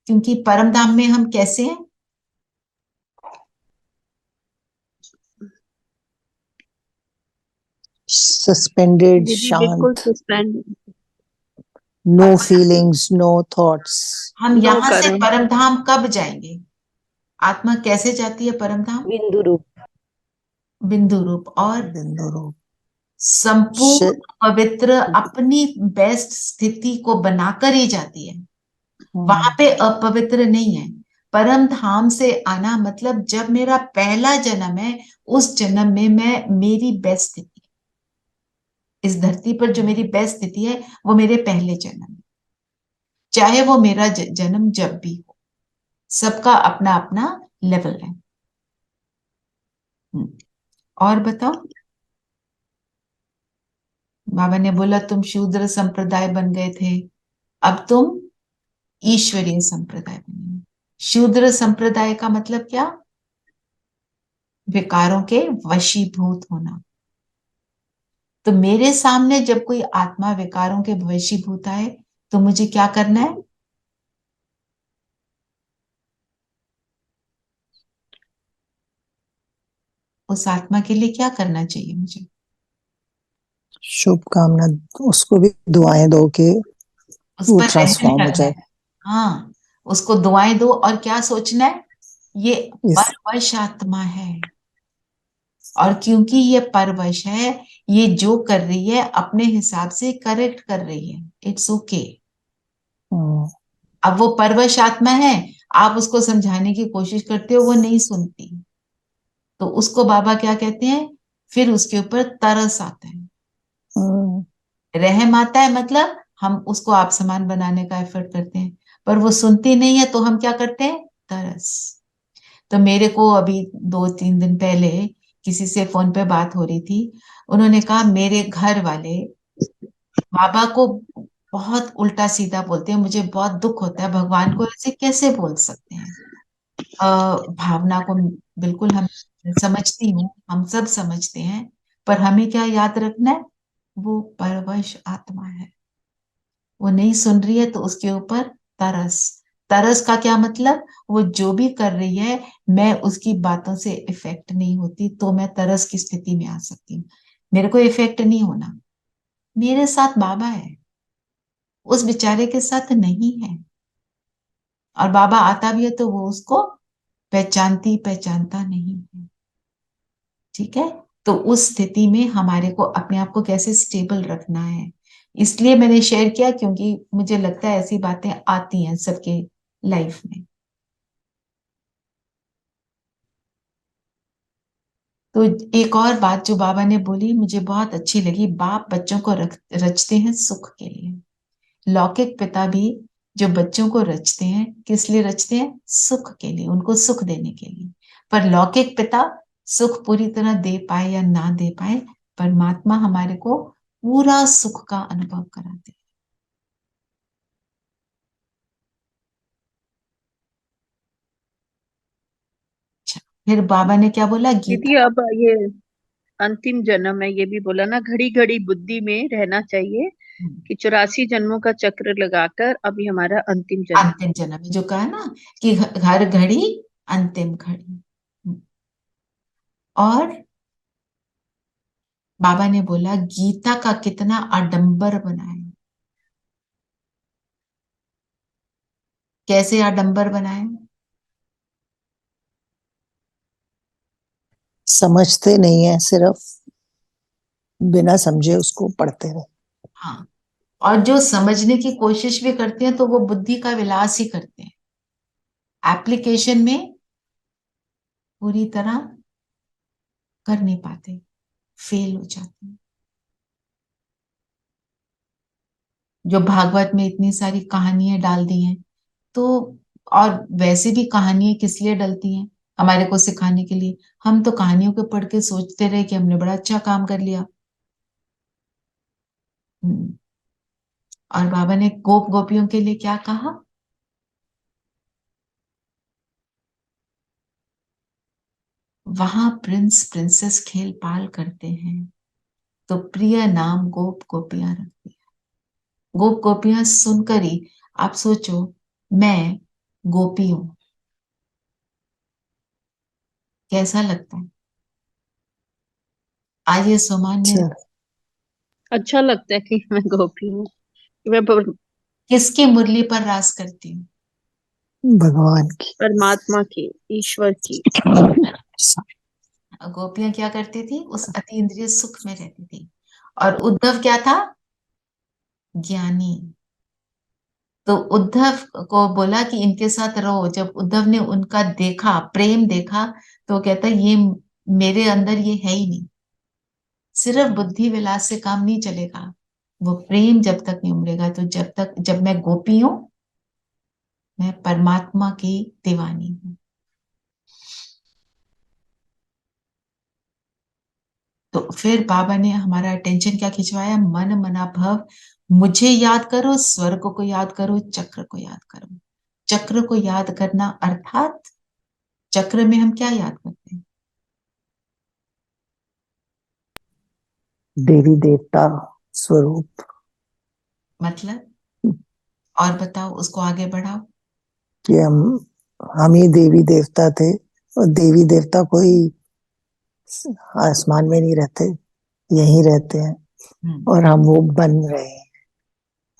[SPEAKER 1] क्योंकि परम धाम में हम कैसे हैं?
[SPEAKER 4] Suspended,
[SPEAKER 5] दीदी बिल्कुल
[SPEAKER 4] शांत,
[SPEAKER 5] suspend,
[SPEAKER 4] no feelings, no thoughts.
[SPEAKER 1] हम
[SPEAKER 5] नो
[SPEAKER 1] यहां से
[SPEAKER 5] करंट।
[SPEAKER 1] परम धाम कब जाएंगे? आत्मा कैसे जाती है परम धाम?
[SPEAKER 3] बिंदु रूप।
[SPEAKER 1] बिंदु रूप और
[SPEAKER 4] बिंदु रूप।
[SPEAKER 1] संपूर्ण पवित्र अपनी बेस्ट स्थिति को बनाकर ही जाती है। वहां पे अपवित्र नहीं है। परम धाम से आना मतलब जब मेरा पहला जन्म है, उस जन्म में मैं मेरी बेस्ट स्थिति, इस धरती पर जो मेरी बेस्ट स्थिति है वो मेरे पहले जन्म में, चाहे वो मेरा जन्म जब भी हो, सबका अपना अपना लेवल है। और बताओ, बाबा ने बोला तुम शूद्र संप्रदाय बन गए थे, अब तुम ईश्वरीय संप्रदाय बने। शूद्र संप्रदाय का मतलब क्या? विकारों के वशीभूत होना। तो मेरे सामने जब कोई आत्मा विकारों के वशीभूत आए तो मुझे क्या करना है? उस आत्मा के लिए क्या करना चाहिए मुझे?
[SPEAKER 4] शुभकामना, उसको भी दुआएं दो कि
[SPEAKER 1] उस
[SPEAKER 4] वो
[SPEAKER 1] पर रहम
[SPEAKER 4] ट्रांसफॉर्म हो
[SPEAKER 1] करना
[SPEAKER 4] जाए।
[SPEAKER 1] है। हाँ, उसको दुआएं दो और क्या सोचना है? ये परवश आत्मा है, और क्योंकि ये परवश है, ये जो कर रही है अपने हिसाब से करेक्ट कर रही है, इट्स ओके। अब वो परवश आत्मा है, आप उसको समझाने की कोशिश करते हो, वो नहीं सुनती, तो उसको बाबा क्या कहते हैं? फिर उसके ऊपर तरस आता है, रहम आता है, मतलब हम उसको आप समान बनाने का एफर्ट करते हैं, पर वो सुनती नहीं है, तो हम क्या करते हैं? तरस। तो मेरे को अभी 2-3 दिन पहले किसी से फोन पे बात हो रही थी, उन्होंने कहा मेरे घर वाले बाबा को बहुत उल्टा सीधा बोलते हैं, मुझे बहुत दुख होता है, भगवान को ऐसे कैसे बोल सकते हैं? भावना को बिल्कुल हम समझती हूँ, हम सब समझते हैं, पर हमें क्या याद रखना है? वो परवश आत्मा है, वो नहीं सुन रही है, तो उसके ऊपर तरस। तरस का क्या मतलब? वो जो भी कर रही है, मैं उसकी बातों से इफेक्ट नहीं होती, तो मैं तरस की स्थिति में आ सकती हूँ। मेरे को इफेक्ट नहीं होना, मेरे साथ बाबा है, उस बेचारे के साथ नहीं है। और बाबा आता भी है तो वो उसको पहचानता नहीं है। ठीक है, तो उस स्थिति में हमारे को अपने आप को कैसे स्टेबल रखना है, इसलिए मैंने शेयर किया, क्योंकि मुझे लगता है ऐसी बातें आती हैं सबके लाइफ में। तो एक और बात जो बाबा ने बोली मुझे बहुत अच्छी लगी, बाप बच्चों को रचते हैं सुख के लिए। लौकिक पिता भी जो बच्चों को रचते हैं, किस लिए रचते हैं? सुख के लिए, उनको सुख देने के लिए। पर लौकिक पिता सुख पूरी तरह दे पाए या ना दे पाए, परमात्मा हमारे को पूरा सुख का अनुभव कराते हैं। अच्छा, फिर बाबा ने क्या बोला?
[SPEAKER 5] दीदी
[SPEAKER 1] गीता।
[SPEAKER 5] अब ये अंतिम जन्म है, ये भी बोला ना, घड़ी घड़ी बुद्धि में रहना चाहिए कि 84 जन्मों का चक्र लगाकर अभी हमारा अंतिम जन्म।
[SPEAKER 1] अंतिम जन्म में जो कहा ना कि हर घड़ी अंतिम घड़ी। और बाबा ने बोला गीता का कितना आडंबर बनाए। कैसे आडंबर बनाए?
[SPEAKER 4] समझते नहीं है, सिर्फ बिना समझे उसको पढ़ते रहे।
[SPEAKER 1] हाँ, और जो समझने की कोशिश भी करते हैं तो वो बुद्धि का विलास ही करते हैं, एप्लीकेशन में पूरी तरह कर नहीं पाते, फेल हो जाते हैं। जो भागवत में इतनी सारी कहानियां डाल दी हैं, तो और वैसे भी कहानियां किस लिए डलती हैं? हमारे को सिखाने के लिए। हम तो कहानियों को पढ़ के सोचते रहे कि हमने बड़ा अच्छा काम कर लिया। और बाबा ने गोप गोपियों के लिए क्या कहा? वहां प्रिंस प्रिंसेस खेल पाल करते हैं, तो प्रिय नाम गोप गोपियां रखती है। गोप गोपियां सुनकर ही आप सोचो, मैं गोपी हूं, कैसा लगता है? आज ये सोमान में
[SPEAKER 4] अच्छा,
[SPEAKER 5] अच्छा लगता है कि मैं गोपी हूँ, मैं
[SPEAKER 1] किसकी मुरली पर रास करती हूँ?
[SPEAKER 4] भगवान की।
[SPEAKER 5] परमात्मा की, ईश्वर की।
[SPEAKER 1] गोपियां क्या करती थी? उस अति इंद्रिय सुख में रहती थी। और उद्धव क्या था? ज्ञानी। तो उद्धव को बोला कि इनके साथ रहो। जब उद्धव ने उनका देखा, प्रेम देखा, तो कहता ये मेरे अंदर ये है ही नहीं। सिर्फ बुद्धि विलास से काम नहीं चलेगा, वो प्रेम जब तक नहीं उमड़ेगा। तो जब मैं गोपी हूं, मैं परमात्मा की दीवानी हूं। तो फिर बाबा ने हमारा अटेंशन क्या खिंचवाया? मन मना भव, मुझे याद करो, स्वर्ग को याद करो, चक्र को याद करो। चक्र को याद करना अर्थात चक्र में हम क्या याद करते हैं?
[SPEAKER 4] देवी देवता स्वरूप।
[SPEAKER 1] मतलब और बताओ, उसको आगे बढ़ाओ।
[SPEAKER 4] कि हम ही देवी देवता थे, और देवी देवता कोई आसमान में नहीं रहते, यहीं रहते हैं, और हम वो बन रहे हैं,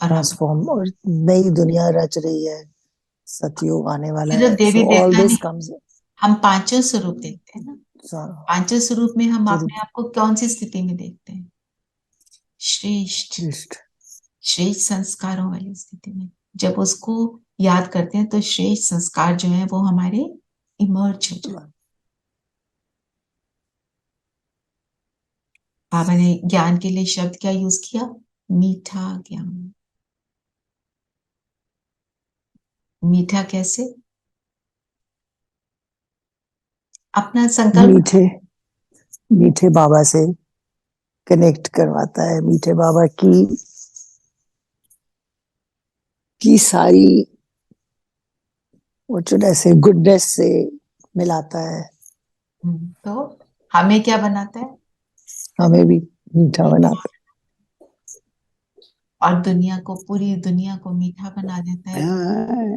[SPEAKER 1] और हम
[SPEAKER 4] ट्रांसफॉर्म, और नई दुनिया रच रही है, सतयुग आने वाला
[SPEAKER 1] सिर्फ
[SPEAKER 4] है।
[SPEAKER 1] देवी
[SPEAKER 4] सो ऑल
[SPEAKER 1] देवता
[SPEAKER 4] दिस
[SPEAKER 1] नहीं,
[SPEAKER 4] कम्स।
[SPEAKER 1] हम पांचों स्वरूप देखते हैं ना। पांचों स्वरूप में हम अपने आप को कौन सी स्थिति में देखते हैं? श्रेष्ठ, श्रेष्ठ संस्कारों वाली स्थिति में। जब उसको याद करते हैं तो श्रेष्ठ संस्कार जो है वो हमारे इमर्ज हो जाते हैं। बाबा ने ज्ञान के लिए शब्द क्या यूज किया? मीठा ज्ञान। मीठा कैसे? अपना संकल्प।
[SPEAKER 4] मीठे मीठे बाबा से कनेक्ट करवाता है, मीठे बाबा की सारी ऐसे गुडनेस से मिलाता है।
[SPEAKER 1] तो हमें क्या बनाता है?
[SPEAKER 4] हमें भी मीठा बनाता है।
[SPEAKER 1] और दुनिया को, पूरी दुनिया को मीठा बना देता है,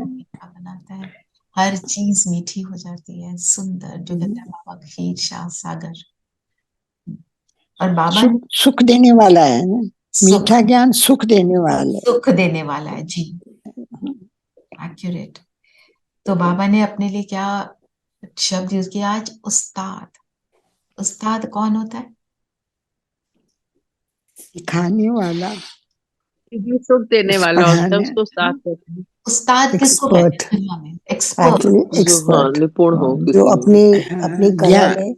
[SPEAKER 1] मीठा बनाता है। हर चीज मीठी हो जाती है, सुंदर, जो कहते हैं बाबा खीर शाह सागर। और बाबा
[SPEAKER 7] सुख देने वाला है ना,
[SPEAKER 1] सुख,
[SPEAKER 7] मीठा ज्ञान सुख देने वाला है।
[SPEAKER 1] सुख देने वाला है जी, एक्यूरेट। तो बाबा ने अपने लिए क्या शब्द यूज किया आज? उस्ताद। उस्ताद कौन होता है?
[SPEAKER 7] सिखाने वाला,
[SPEAKER 5] जो सुख देने वाला होता है
[SPEAKER 7] पढ़ाने,
[SPEAKER 5] उसको साथ कहते हैं।
[SPEAKER 1] उस्ताद किसको कहते
[SPEAKER 4] एक्सपर्ट,
[SPEAKER 1] हैं दुनिया में? एक्सपर्ट,
[SPEAKER 4] एक्चुअली
[SPEAKER 2] जो हाँ
[SPEAKER 4] एक्सपर्ट,
[SPEAKER 2] निपुण हो
[SPEAKER 4] जो
[SPEAKER 2] किसी
[SPEAKER 4] अपनी
[SPEAKER 7] हाँ,
[SPEAKER 4] अपनी कला
[SPEAKER 7] ज्ञान,
[SPEAKER 4] में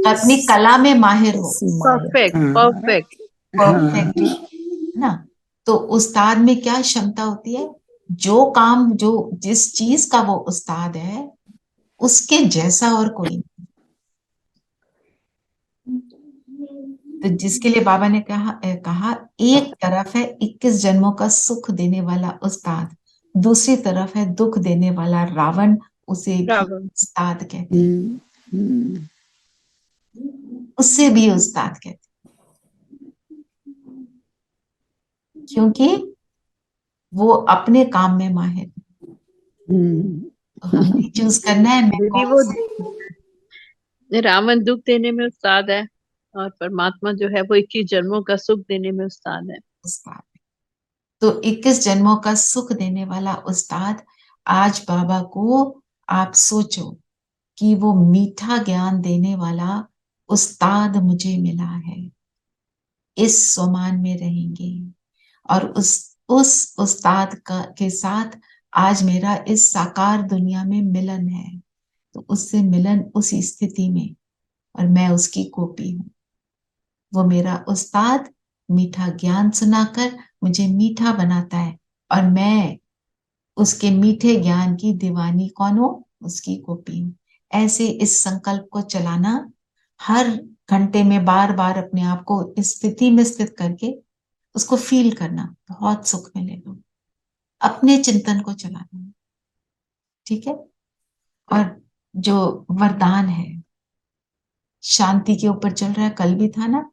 [SPEAKER 1] अपनी कला में माहिर हो,
[SPEAKER 4] माहिर।
[SPEAKER 5] परफेक्ट
[SPEAKER 7] हाँ,
[SPEAKER 5] परफेक्ट।
[SPEAKER 1] परफेक्ट ना। तो उस्ताद में क्या क्षमता होती है? जो काम, जो जिस चीज का वो उस्ताद है, उसके जैसा और कोई नहीं। तो जिसके लिए बाबा ने कहा एक तरफ है 21 जन्मों का सुख देने वाला उस्ताद, दूसरी तरफ है दुख देने वाला रावण, उसे भी
[SPEAKER 5] रावण।
[SPEAKER 1] उस्ताद कहते हैं। उससे भी उस्ताद कहते हैं, क्योंकि वो अपने काम में माहिर है। तो हमने चूज करना है मैं
[SPEAKER 5] दीदी
[SPEAKER 1] कौन
[SPEAKER 5] वो
[SPEAKER 1] सा।
[SPEAKER 5] रावण दुख देने में उस्ताद है, और परमात्मा जो है वो 21 जन्मों का सुख देने में उस्ताद है।
[SPEAKER 1] उस्ताद। तो 21 जन्मों का सुख देने वाला उस्ताद आज बाबा को, आप सोचो कि वो मीठा ज्ञान देने वाला उस्ताद मुझे मिला है, इस सोमान में रहेंगे। और उस उस उस्ताद का के साथ आज मेरा इस साकार दुनिया में मिलन है। तो उससे मिलन उस स्थिति में, और मैं उसकी कॉपी हूं। वो मेरा उस्ताद मीठा ज्ञान सुनाकर मुझे मीठा बनाता है, और मैं उसके मीठे ज्ञान की दीवानी कौन हूं? उसकी कॉपी हूं। ऐसे इस संकल्प को चलाना, हर घंटे में बार बार अपने आप को इस स्थिति में स्थित करके उसको फील करना, बहुत सुख मिलेगा। अपने चिंतन को चलाना, ठीक है। और जो वरदान है शांति के ऊपर चल रहा है, कल भी था ना,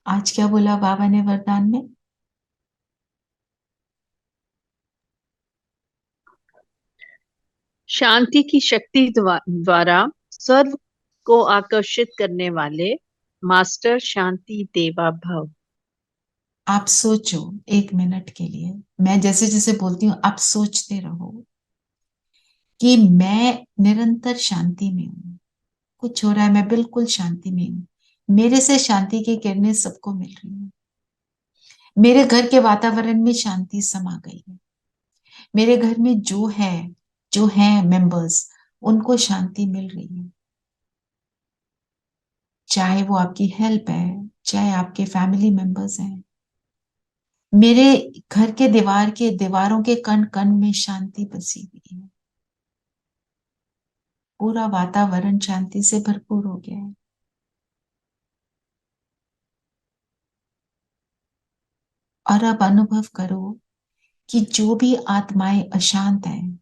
[SPEAKER 1] आज क्या बोला बाबा ने वरदान में?
[SPEAKER 5] शांति की शक्ति द्वारा सर्व को आकर्षित करने वाले मास्टर शांति देवा भव।
[SPEAKER 1] आप सोचो 1 मिनट के लिए, मैं जैसे जैसे बोलती हूँ आप सोचते रहो कि मैं निरंतर शांति में हूं। कुछ हो रहा है, मैं बिल्कुल शांति में हूं। मेरे से शांति की किरणें सबको मिल रही है। मेरे घर के वातावरण में शांति समा गई है। मेरे घर में जो है मेंबर्स, उनको शांति मिल रही है। चाहे वो आपकी हेल्प है, चाहे आपके फैमिली मेंबर्स हैं। मेरे घर के दीवारों के कण कण में शांति बसी हुई है। पूरा वातावरण शांति से भरपूर हो गया है। और अब अनुभव करो कि जो भी आत्माएं अशांत हैं,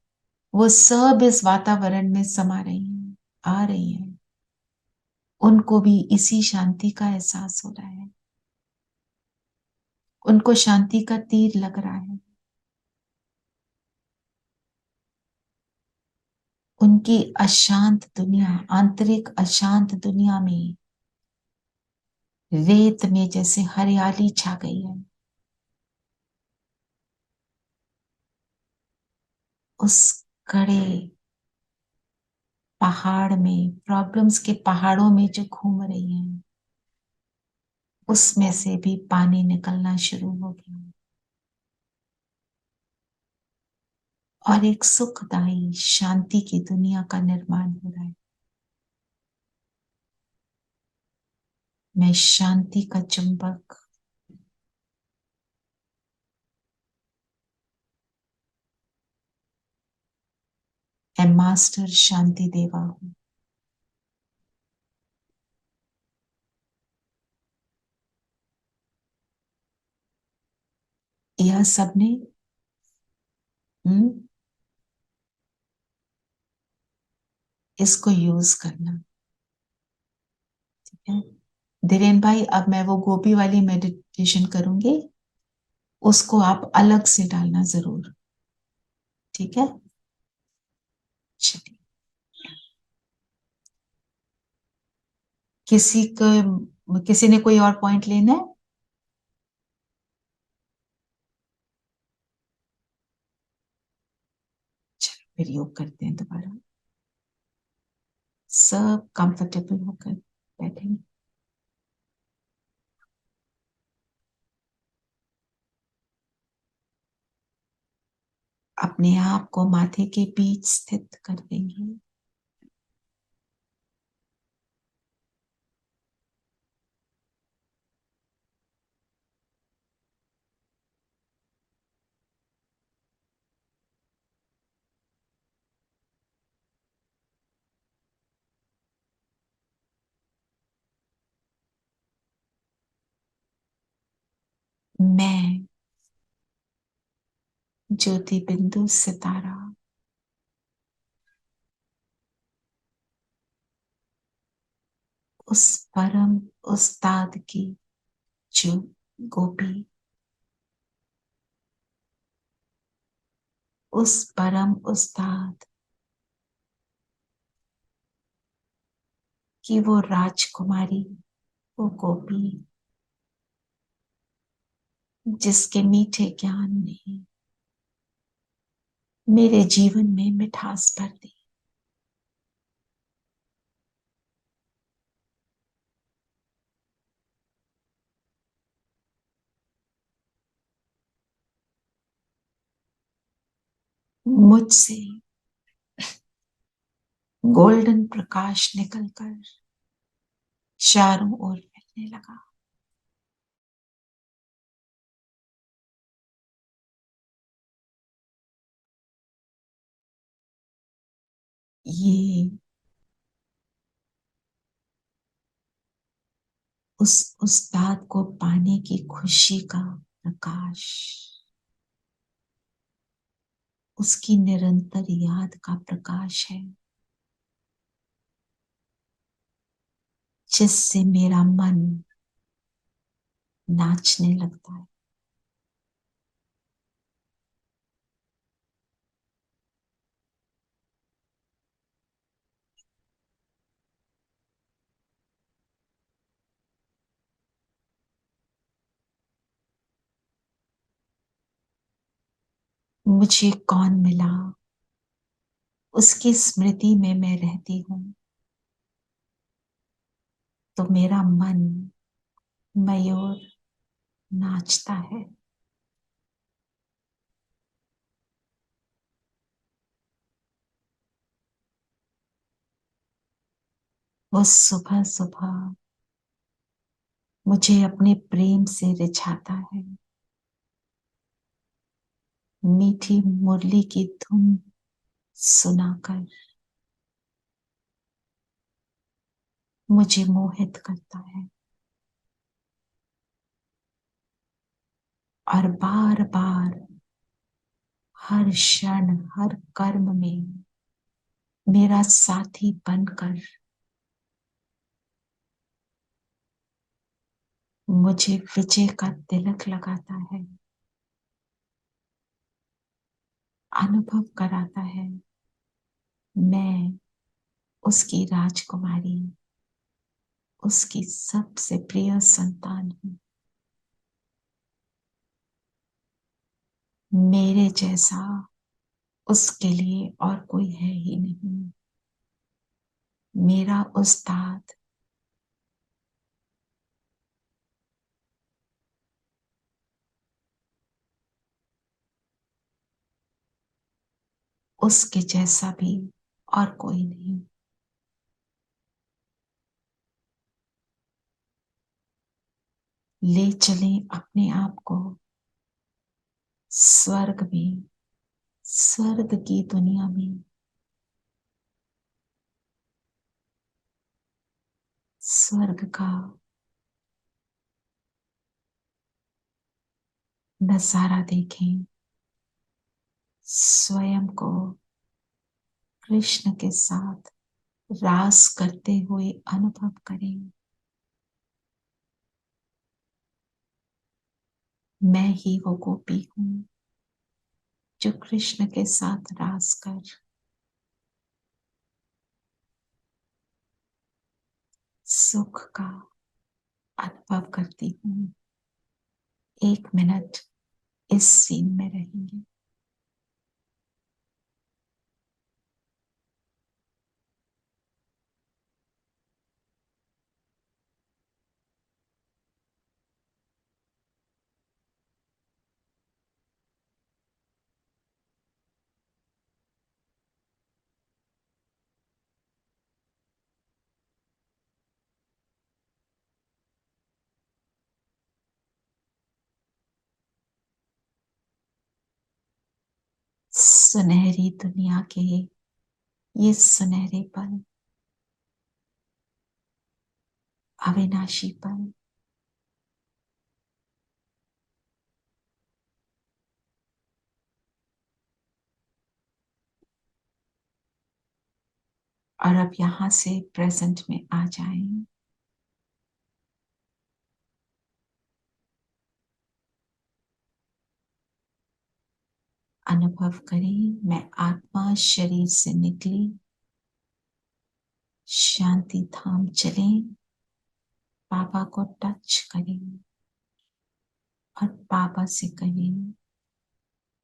[SPEAKER 1] वो सब इस वातावरण में समा रही हैं, आ रही हैं। उनको भी इसी शांति का एहसास हो रहा है। उनको शांति का तीर लग रहा है। उनकी अशांत दुनिया, आंतरिक अशांत दुनिया में रेत में जैसे हरियाली छा गई है। उस कड़े पहाड़ में, प्रॉब्लम्स के पहाड़ों में जो घूम रही हैं, उसमें से भी पानी निकलना शुरू हो गया, और एक सुखदायी शांति की दुनिया का निर्माण हो रहा है। मैं शांति का चुंबक, मैं मास्टर शांति देवा हूं। यह सबने इसको यूज करना, ठीक है। धीरेन भाई, अब मैं वो गोपी वाली मेडिटेशन करूंगी, उसको आप अलग से डालना जरूर, ठीक है। चलिए, किसी ने कोई और पॉइंट लेना है? चलो फिर योग करते हैं दोबारा। सब कंफर्टेबल होकर बैठेंगे। अपने आप को माथे के बीच स्थित कर देंगे। मैं ज्योति बिंदु सितारा उस परम उस्ताद की, जो गोपी, उस परम उस्ताद की वो राजकुमारी, वो गोपी, जिसके मीठे ज्ञान ने मेरे जीवन में मिठास भर दी। मुझसे गोल्डन प्रकाश निकलकर चारों ओर फैलने लगा। ये उस उस्ताद को पाने की खुशी का प्रकाश, उसकी निरंतर याद का प्रकाश है, जिससे मेरा मन नाचने लगता है। मुझे कौन मिला, उसकी स्मृति में मैं रहती हूँ, तो मेरा मन मयूर नाचता है। वो सुबह सुबह मुझे अपने प्रेम से रिझाता है। मीठी मुरली की धुन सुनाकर मुझे मोहित करता है, और बार बार हर क्षण हर कर्म में मेरा साथी बनकर मुझे विजय का तिलक लगाता है, अनुभव कराता है मैं उसकी राजकुमारी, उसकी सबसे प्रिय संतान हूँ। मेरे जैसा उसके लिए और कोई है ही नहीं। मेरा उस्ताद उसके जैसा भी और कोई नहीं। ले चलें अपने आप को स्वर्ग में, स्वर्ग की दुनिया में, स्वर्ग का नजारा देखें, स्वयं को कृष्ण के साथ रास करते हुए अनुभव करें। मैं ही वो गोपी हूँ जो कृष्ण के साथ रास कर सुख का अनुभव करती हूँ। 1 मिनट इस सीन में रहेंगे। सुनहरी दुनिया के ये सुनहरे पल, अविनाशी पल, और अब यहां से प्रेजेंट में आ जाएं। अनुभव करें मैं आत्मा शरीर से निकली, शांति धाम चलें, बाबा को टच करें और बाबा से कहें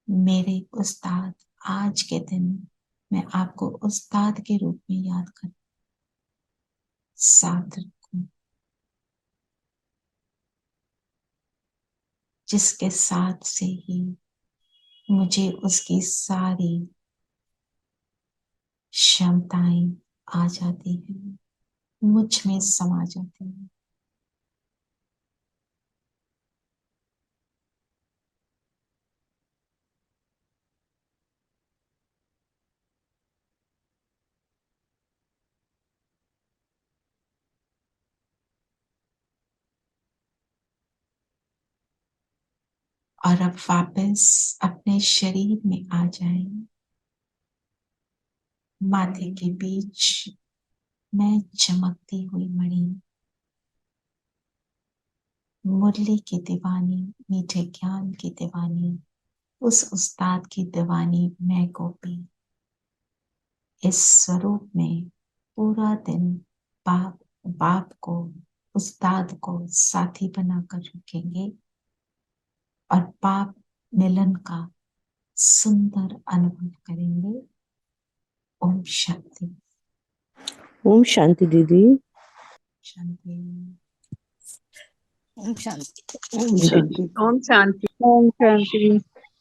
[SPEAKER 1] मेरे उस्ताद, आज के दिन मैं आपको उस्ताद के रूप में याद कर साथ रखूं, जिसके साथ से ही मुझे उसकी सारी क्षमताएं आ जाती हैं, मुझ में समा जाती हैं। और अब वापस अपने शरीर में आ जाएं। माथे के बीच मैं चमकती हुई मणि, मुरली की दीवानी, मीठे ज्ञान की दीवानी, उस उस्ताद की दीवानी मैं गोपी, इस स्वरूप में पूरा दिन बाप को, उस्ताद को साथी बनाकर रखेंगे और बाप मिलन का सुंदर अनुभव करेंगे। ओम शांति।
[SPEAKER 8] ओम शांति दीदी।
[SPEAKER 1] शांति।
[SPEAKER 7] ओम शांति।
[SPEAKER 4] ओम शांति।
[SPEAKER 5] ओम शांति। ओम शांति।